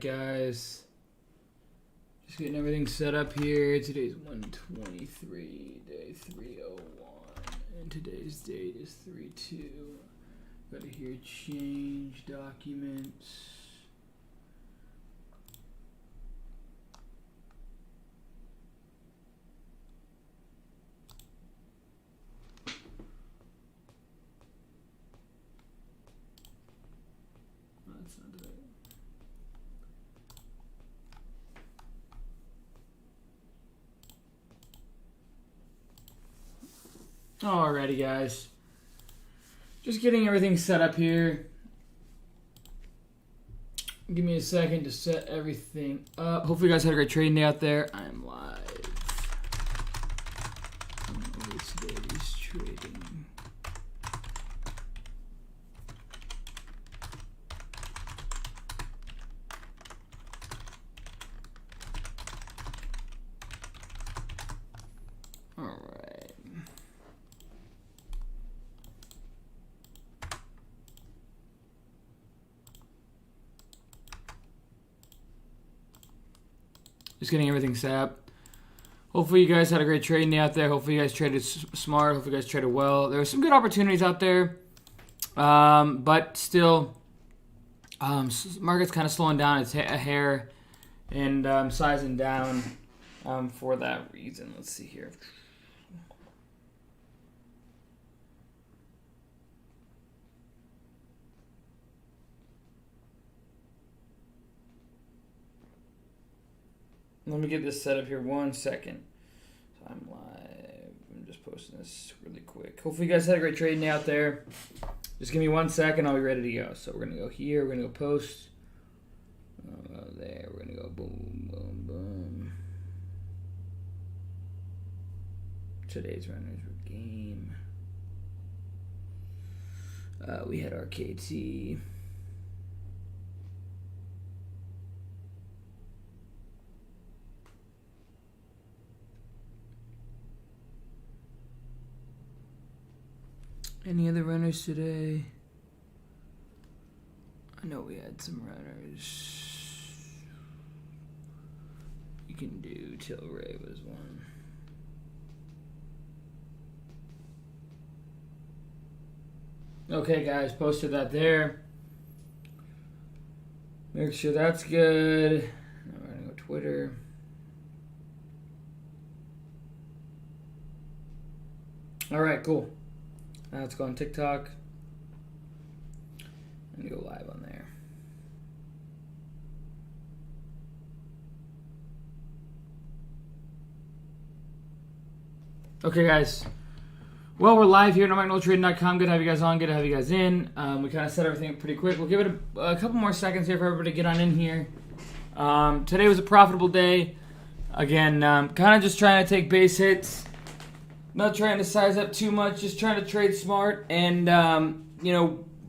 guys. Just getting everything set up here. Today's 123, day 301, and today's date is 3/2. Got to here change documents. That's not the right. Alrighty, guys. Just getting everything set up here. Give me a second to set everything up. Hopefully you guys had a great trading day out there. I am live. Today's trading. Alright. Just getting everything set up. Hopefully you guys had a great trading day out there. Hopefully you guys traded smart. Hopefully you guys traded well. There were some good opportunities out there. But still, market's kind of slowing down. It's a hair and sizing down for that reason. Let's see here. Let me get this set up here 1 second. So I'm live. I'm just posting this really quick. Hopefully you guys had a great trading out there. Just give me 1 second. I'll be ready to go. So we're going to go here. We're going to go post. There. We're going to go boom, boom, boom. Today's runners were game. We had RKT. Any other runners today? I know we had some runners. You can do Tilray was one. Okay, guys, posted that there. Make sure that's good. Now we're gonna go Twitter. All right, cool. Now let's go on TikTok and go live on there. Okay, guys. Well, we're live here at NAKD.com. Good to have you guys on. Good to have you guys in. We kind of set everything up pretty quick. We'll give it a couple more seconds here for everybody to get on in here. Today was a profitable day. Again, kind of just trying to take base hits. Not trying to size up too much, just trying to trade smart. And,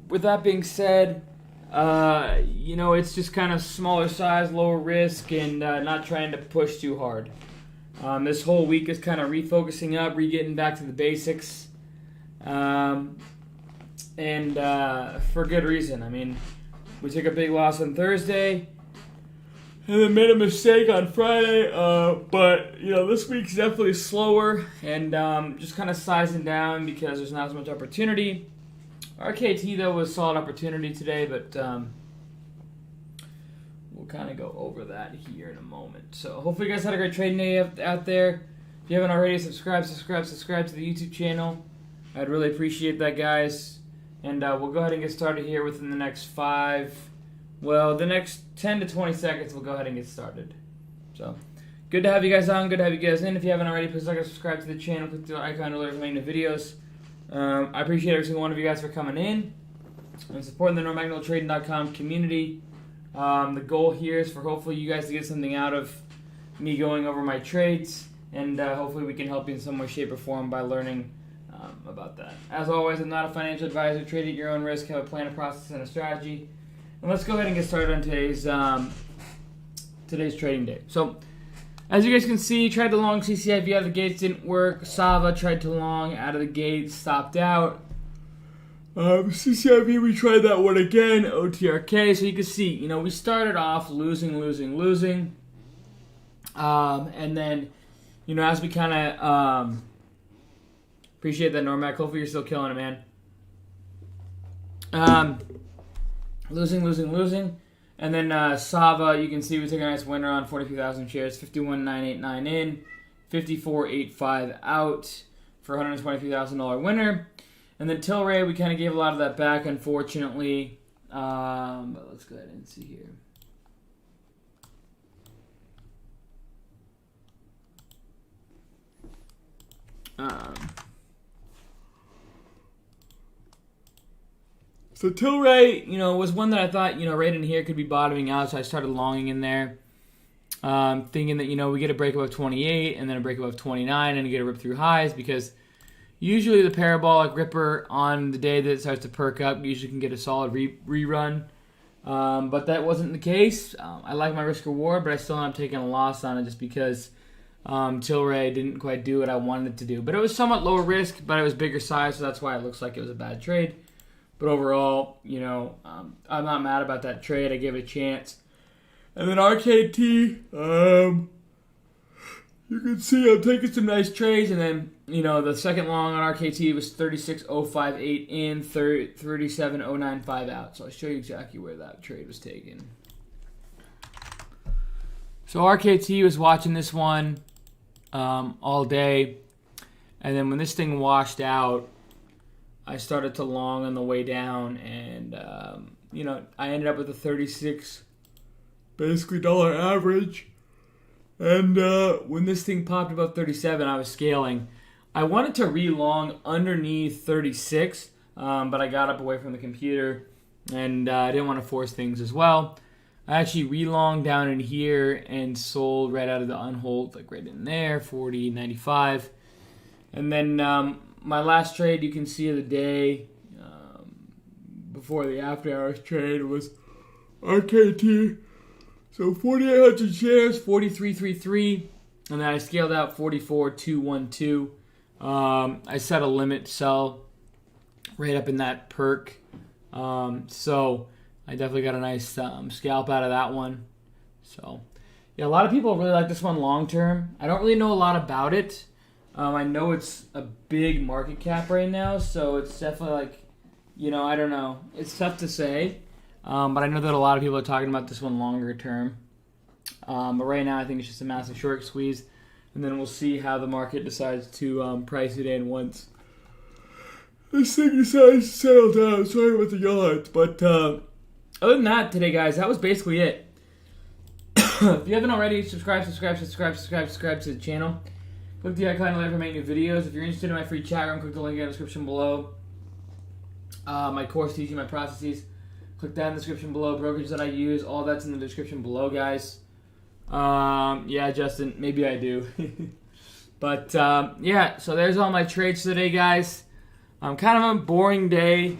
with that being said, it's just kind of smaller size, lower risk, and not trying to push too hard. This whole week is kind of refocusing up, getting back to the basics. And for good reason. I mean, we took a big loss on Thursday. And then made a mistake on Friday, but this week's definitely slower and just kind of sizing down because there's not as much opportunity. RKT though was a solid opportunity today, but we'll kind of go over that here in a moment. So hopefully you guys had a great trading day out there. If you haven't already, subscribe to the YouTube channel. I'd really appreciate that, guys. And we'll go ahead and get started here within the next the next 10 to 20 seconds, we'll go ahead and get started. So, good to have you guys on. Good to have you guys in. If you haven't already, please like and subscribe to the channel. Click the icon to alert for new videos. I appreciate every single one of you guys for coming in and supporting the NAKD.com community. The goal here is for hopefully you guys to get something out of me going over my trades, and hopefully we can help you in some way, shape, or form by learning about that. As always, I'm not a financial advisor. Trade at your own risk. Have a plan, a process, and a strategy. And let's go ahead and get started on today's trading day. So, as you guys can see, tried to long CCIV out of the gates, didn't work. Sava tried to long out of the gates, stopped out. CCIV, we tried that one again. OTRK, so you can see, you know, we started off losing. And then, you know, as we kind of, appreciate that, Normac. Hopefully you're still killing it, man. Losing. And then Sava, you can see we took a nice winner on 43,000 shares, 51,989 in, 54,885 out for a $123,000 winner. And then Tilray, we kind of gave a lot of that back, unfortunately. But let's go ahead and see here. So Tilray, you know, was one that I thought, you know, right in here could be bottoming out, so I started longing in there. Thinking that, you know, we get a break above 28 and then a break above 29 and get a rip through highs, because usually the parabolic ripper on the day that it starts to perk up usually can get a solid rerun. But that wasn't the case. I like my risk reward, but I still am taking a loss on it just because Tilray didn't quite do what I wanted it to do. But it was somewhat lower risk, but it was bigger size, so that's why it looks like it was a bad trade. But overall, you know, I'm not mad about that trade. I gave it a chance. And then RKT, you can see I'm taking some nice trades. And then, you know, the second long on RKT was 36.058 in, 37.095 out. So I'll show you exactly where that trade was taken. So RKT was watching this one all day. And then when this thing washed out, I started to long on the way down, and you know, I ended up with a 36 basically dollar average. And when this thing popped above 37, I was scaling. I wanted to re-long underneath 36, but I got up away from the computer, and I didn't want to force things as well. I actually re-longed down in here and sold right out of the unhold, like right in there, 40.95. And then my last trade, you can see of the day, before the after hours trade, was RKT. So 4,800 shares, 43.33, and then I scaled out 44.212. I set a limit sell right up in that perk. So I definitely got a nice scalp out of that one. So yeah, a lot of people really like this one long term. I don't really know a lot about it. I know it's a big market cap right now, so it's definitely like, you know, I don't know. It's tough to say, but I know that a lot of people are talking about this one longer term. But right now I think it's just a massive short squeeze, and then we'll see how the market decides to price it in once this thing decides to settle down. Sorry about the yards, but other than that today, guys, that was basically it. If you haven't already, subscribe to the channel. Click the icon to make new videos. If you're interested in my free chat room, click the link in the description below. My course teaching my processes, click that in the description below. Brokerage that I use, all that's in the description below, guys. Yeah, Justin, maybe I do. But yeah, so there's all my trades today, guys. Kind of a boring day.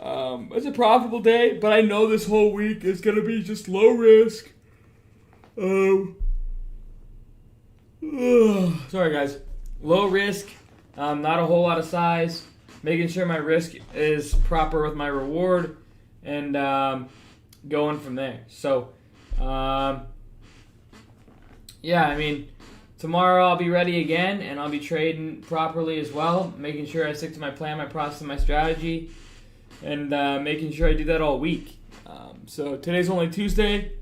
It's a profitable day, but I know this whole week is going to be just low risk. Sorry, guys. Low risk, not a whole lot of size. Making sure my risk is proper with my reward, and going from there. So, yeah, I mean, tomorrow I'll be ready again, and I'll be trading properly as well, making sure I stick to my plan, my process, and my strategy, and making sure I do that all week. So today's only Tuesday.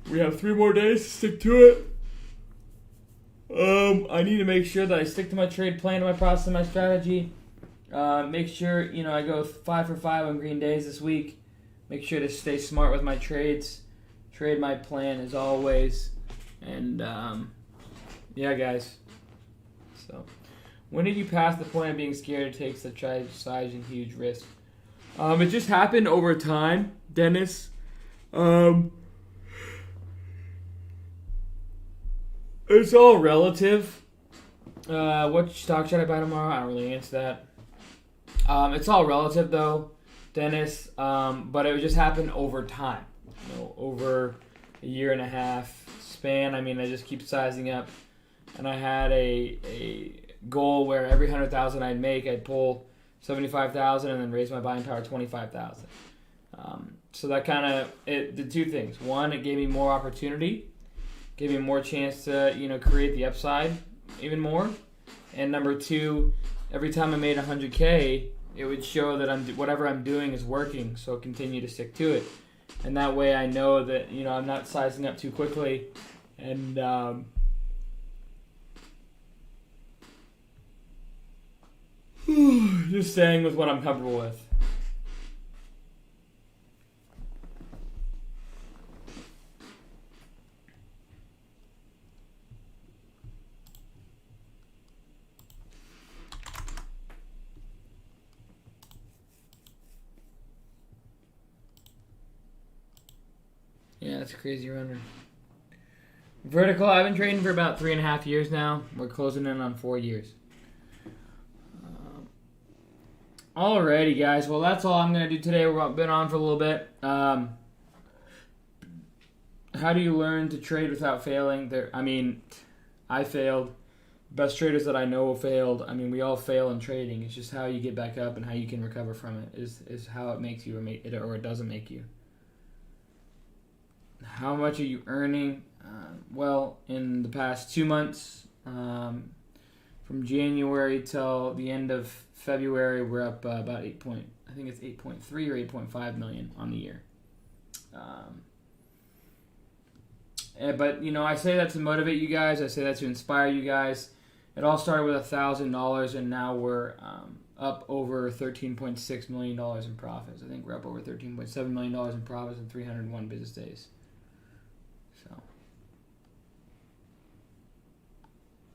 We have 3 more days to stick to it. I need to make sure that I stick to my trade plan, my process, and my strategy. Make sure, you know, I go 5 for 5 on green days this week. Make sure to stay smart with my trades. Trade my plan as always. And, yeah, guys. So, when did you pass the point of being scared to take such size and huge risk? It just happened over time, Dennis. It's all relative. What stock should I buy tomorrow? I don't really answer that. It's all relative, though, Dennis. But it would just happen over time. You know, over a year and a half span. I mean, I just keep sizing up. And I had a goal where every 100,000 I'd make, I'd pull $75,000, and then raised my buying power $25,000. So that kind of the two things. One, it gave me more opportunity, gave me more chance to create the upside even more. And number two, every time I made 100K, it would show that whatever I'm doing is working. So I'll continue to stick to it, and that way I know that I'm not sizing up too quickly, and just staying with what I'm comfortable with. Yeah, that's a crazy runner. Vertical, I've been trading for about 3.5 years now. We're closing in on 4 years. Alrighty, guys. Well, that's all I'm going to do today. We've been on for a little bit. How do you learn to trade without failing? I failed. Best traders that I know failed. We all fail in trading. It's just how you get back up and how you can recover from it is how it makes you or it doesn't make you. How much are you earning? Well, in the past 2 months, from January till the end of February, we're up about 8.3 or 8.5 million on the year. But I say that to motivate you guys. I say that to inspire you guys. It all started with $1,000, and now we're up over $13.6 million in profits. I think we're up over $13.7 million in profits in 301 business days. So,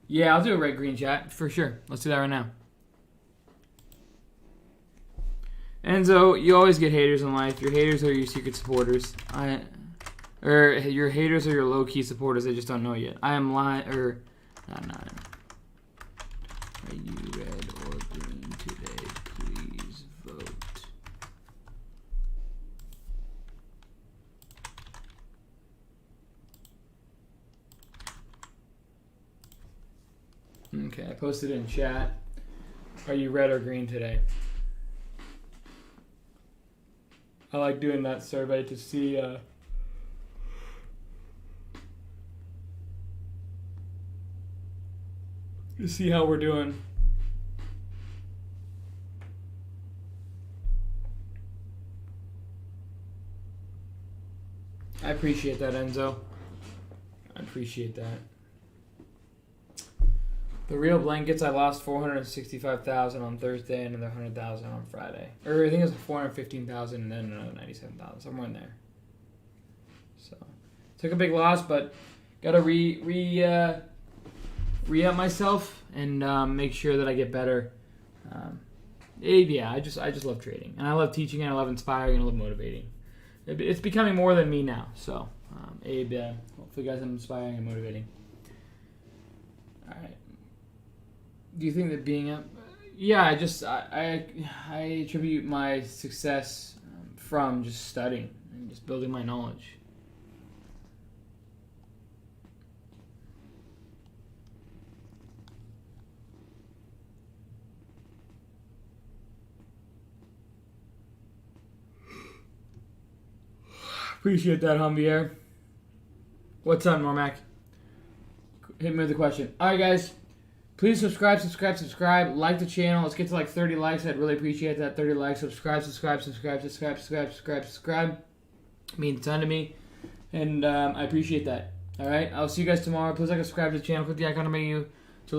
yeah, I'll do a red green chat for sure. Let's do that right now. Enzo, you always get haters in life. Your haters are your secret supporters. Your haters are your low-key supporters. They just don't know yet. I am lying, Are you red or green today? Please vote. Okay, I posted in chat. Are you red or green today? I like doing that survey to see how we're doing. I appreciate that, Enzo. I appreciate that. The real blankets, I lost 465,000 on Thursday and another 100,000 on Friday. Or I think it was 415,000 and then another 97,000, somewhere in there. So took a big loss, but gotta re-up myself and make sure that I get better. I just love trading, and I love teaching, and I love inspiring, and I love motivating. It's becoming more than me now. So hopefully, you guys, I'm inspiring and motivating. All right. Do you think that being up? Yeah, I attribute my success from just studying and just building my knowledge. Appreciate that, Javier. What's up, Normac? Hit me with a question. All right, guys. Please subscribe. Like the channel. Let's get to like 30 likes. I'd really appreciate that. 30 likes. Subscribe. It means a ton to me. And I appreciate that. All right. I'll see you guys tomorrow. Please like and subscribe to the channel. Click the icon to make you